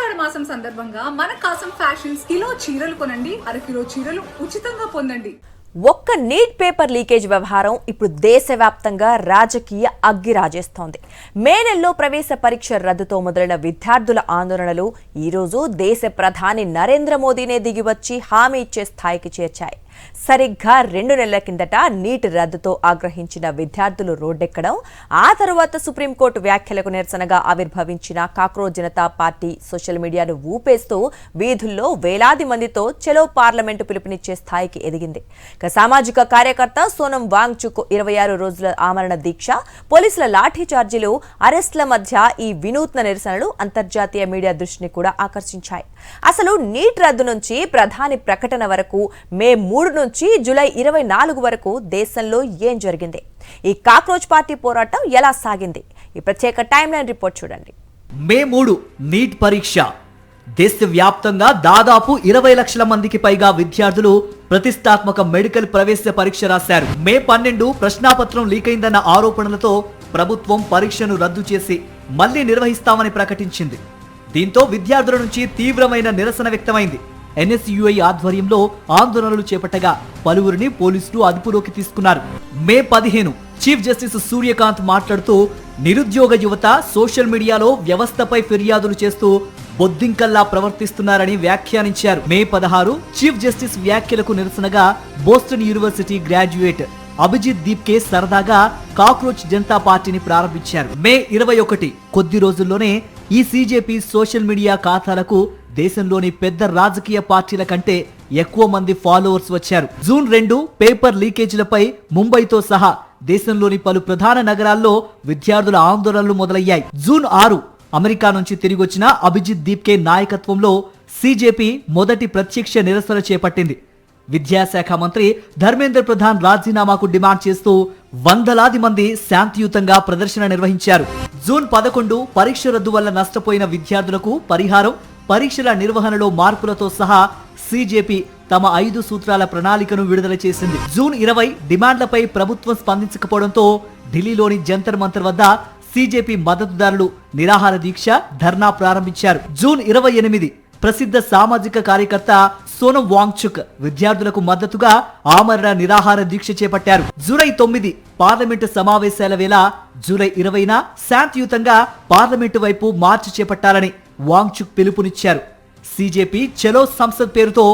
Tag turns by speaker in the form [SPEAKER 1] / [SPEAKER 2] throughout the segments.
[SPEAKER 1] ఆషాఢ మాసం సందర్భంగా మన కాసం ఫ్యాషన్స్ కిలో చీరలు కొనండి, అరకిలో చీరలు ఉచితంగా పొందండి.
[SPEAKER 2] ఒక్క నీట్ పేపర్ లీకేజ్ వ్యవహారం ఇప్పుడు దేశవ్యాప్తంగా రాజకీయ అగ్గి రాజేస్తోంది. మే నెలలో ప్రవేశ పరీక్ష రద్దుతో మొదలైన విద్యార్థుల ఆందోళనలు ఈరోజు దేశ ప్రధాని నరేంద్ర మోదీనే దిగివచ్చి హామీ ఇచ్చే స్థాయికి చేర్చాయి. సరిగ్గా 2 నెలల కిందట నీట్ రద్దుతో ఆగ్రహించిన విద్యార్థులు రోడ్డెక్కడం, ఆ తర్వాత సుప్రీంకోర్టు వ్యాఖ్యలకు నిరసనగా ఆవిర్భవించిన కాక్రోచ్ జనతా పార్టీ సోషల్ మీడియాను ఊపేస్తూ వీధుల్లో వేలాది మందితో చలో పార్లమెంటు పిలుపునిచ్చే స్థాయికి ఎదిగింది. సామాజిక కార్యకర్త సోనం వాంగ్చుక్ 26 రోజుల ఆమరణ దీక్ష, పోలీసుల లాఠీ చార్జీలు, అరెస్టుల మధ్య ఈ వినూత్న నిరసనలు అంతర్జాతీయ మీడియా దృష్టిని కూడా ఆకర్షించాయి. అసలు నీట్ రద్దు నుంచి ప్రధాని ప్రకటన వరకు మే 3 నుంచి జూలై 24 వరకు దేశంలో ఏం జరిగింది, ఈ కాక్రోచ్ పార్టీ పోరాటం ఎలా సాగింది, ఈ ప్రత్యేక టైమ్ లైన్ రిపోర్ట్ చూడండి.
[SPEAKER 3] మే 3 నీట్ పరీక్ష. దేశవ్యాప్తంగా దాదాపు 20 లక్షల మందికి పైగా విద్యార్థులు ప్రతిష్టాత్మక మెడికల్ ప్రవేశ పరీక్ష రాశారు. మే 12 ప్రశ్నాపత్రం లీకైందన్న ఆరోపణలతో ప్రభుత్వం పరీక్షను రద్దు చేసి మళ్లీ నిర్వహిస్తామని ప్రకటించింది. దీంతో విద్యార్థుల నుంచి తీవ్రమైన నిరసన వ్యక్తమైంది. ఎన్ఎస్యుఐ ఆధ్వర్యంలో ఆందోళనలు చేపట్టగా పలువురిని పోలీసులు అదుపులోకి తీసుకున్నారు. మే 15 చీఫ్ జస్టిస్ సూర్యకాంత్ మాట్లాడుతూ నిరుద్యోగ యువత సోషల్ మీడియాలో వ్యవస్థపై ఫిర్యాదులు చేస్తూ బొద్దింకల్లా ప్రవర్తిస్తున్నారని వ్యాఖ్యానించారు. మే 16 చీఫ్ జస్టిస్ వ్యాఖ్యలకు నిరసనగా Boston university graduate Abhijit Dipke సరదాగా కాక్రోచ్ జనతా పార్టీని ప్రారంభించారు. మే 21 కొద్ది రోజుల్లోనే ఈ సీజేపీ సోషల్ మీడియా ఖాతాలకు దేశంలోని పెద్ద రాజకీయ పార్టీల కంటే ఎక్కువ మంది ఫాలోవర్స్ వచ్చారు. జూన్ 2 పేపర్ లీకేజీలపై ముంబైతో సహా దేశంలోని పలు ప్రధాన నగరాల్లో విద్యార్థుల ఆందోళనలు మొదలయ్యాయి. జూన్ 6 అమెరికా నుంచి తిరిగొచ్చిన అభిజిత్ దీప్కే నాయకత్వంలో సీజేపీ మొదటి ప్రత్యక్ష నిరసన చేపట్టింది. విద్యాశాఖ మంత్రి ధర్మేంద్ర ప్రధాన్ రాజీనామాకు డిమాండ్ చేస్తూ వందలాది మంది శాంతియుతంగా ప్రదర్శన నిర్వహించారు. జూన్ 11 పరీక్ష రద్దు వల్ల నష్టపోయిన విద్యార్థులకు పరిహారం, పరీక్షల నిర్వహణలో మార్పులతో సహా సీజేపీ తమ 5 సూత్రాల ప్రణాళికను విడుదల చేసింది. జూన్ 20 డిమాండ్లపై ప్రభుత్వం స్పందించకపోవడంతో ఢిల్లీలోని జంతర్ మంతర్ వద్ద సీజేపీ మద్దతుదారులు నిరాహార దీక్ష, ధర్నా ప్రారంభించారు. జూన్ 28 ప్రసిద్ధ సామాజిక కార్యకర్త సోనం వాంగ్చుక్ విద్యార్థులకు మద్దతుగా ఆమరణ నిరాహార దీక్ష చేపట్టారు. జూలై 9 పార్లమెంటు సమావేశాల వేళ జూలై 20న శాంతియుతంగా పార్లమెంటు వైపు మార్చి చేపట్టాలని వాంగ్చుక్ పిలుపునిచ్చారు. సీజేపీ చలో సంసద్ పేరుతో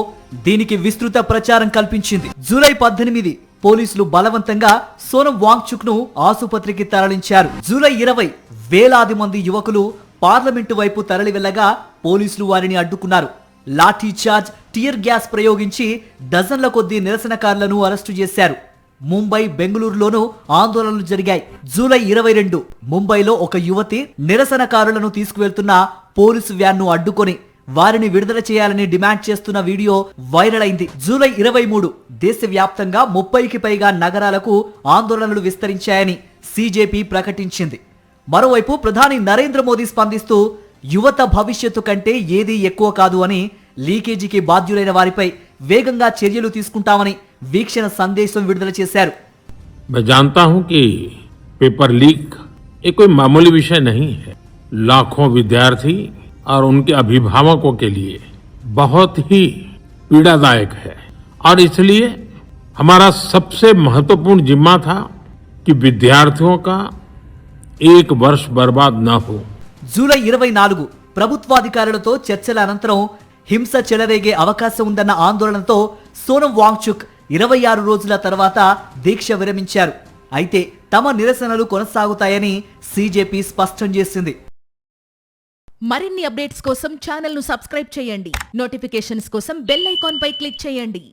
[SPEAKER 3] దీనికి విస్తృత ప్రచారం కల్పించింది. జూలై 18 పోలీసులు బలవంతంగా సోనం వాంగ్చుక్ ను ఆసుపత్రికి తరలించారు. జూలై 20 వేలాది మంది యువకులు పార్లమెంటు వైపు తరలి వెళ్లగా పోలీసులు వారిని అడ్డుకున్నారు. లాఠీ చార్జ్, టియర్ గ్యాస్ ప్రయోగించి డజన్ల కొద్దీ నిరసనకారులను అరెస్టు చేశారు. ముంబై, బెంగళూరులోనూ ఆందోళనలు జరిగాయి. జూలై 22 ముంబైలో ఒక యువతి నిరసనకారులను తీసుకువెళ్తున్న పోలీసు వ్యాన్ను అడ్డుకొని వారిని విడుదల చేయాలని డిమాండ్ చేస్తున్న వీడియో వైరల్ అయింది. జూలై 23 దేశవ్యాప్తంగా 30కి పైగా నగరాలకు ఆందోళనలు విస్తరించాయని సీజేపీ ప్రకటించింది. మరోవైపు ప్రధాని నరేంద్ర మోదీ స్పందిస్తూ యువత భవిష్యత్తు కంటే ఏదీ ఎక్కువ కాదు అని, లీకేజీకి బాధ్యులైన వారిపై వేగంగా చర్యలు తీసుకుంటామని వీక్షణ సందేశం విడుదల చేశారు.
[SPEAKER 4] मैं जानता हूं कि पेपर लीक ये कोई मामूली विषय नहीं है. लाखों विद्यार्थी और उनके अभिभावकों के लिए बहुत ही पीड़ादायक है और इसलिए हमारा सबसे महत्वपूर्ण जिम्मा था कि विद्यार्थियों का एक वर्ष बर्बाद न हो.
[SPEAKER 3] జూలై 24 ప్రభుత్వాధికారులతో చర్చల అనంతరం హింస చెలరేగే అవకాశం ఉందన్న ఆందోళనతో సోనం వాంగ్చుక్ 26 రోజుల తర్వాత దీక్ష విరమించారు. అయితే తమ నిరసనలు కొనసాగుతాయని సీజేపీ స్పష్టం చేసింది.
[SPEAKER 5] మరిన్ని అప్డేట్స్ కోసం ఛానల్ ను సబ్స్క్రైబ్ చేయండి. నోటిఫికేషన్స్ కోసం బెల్ ఐకాన్ పై క్లిక్ చేయండి.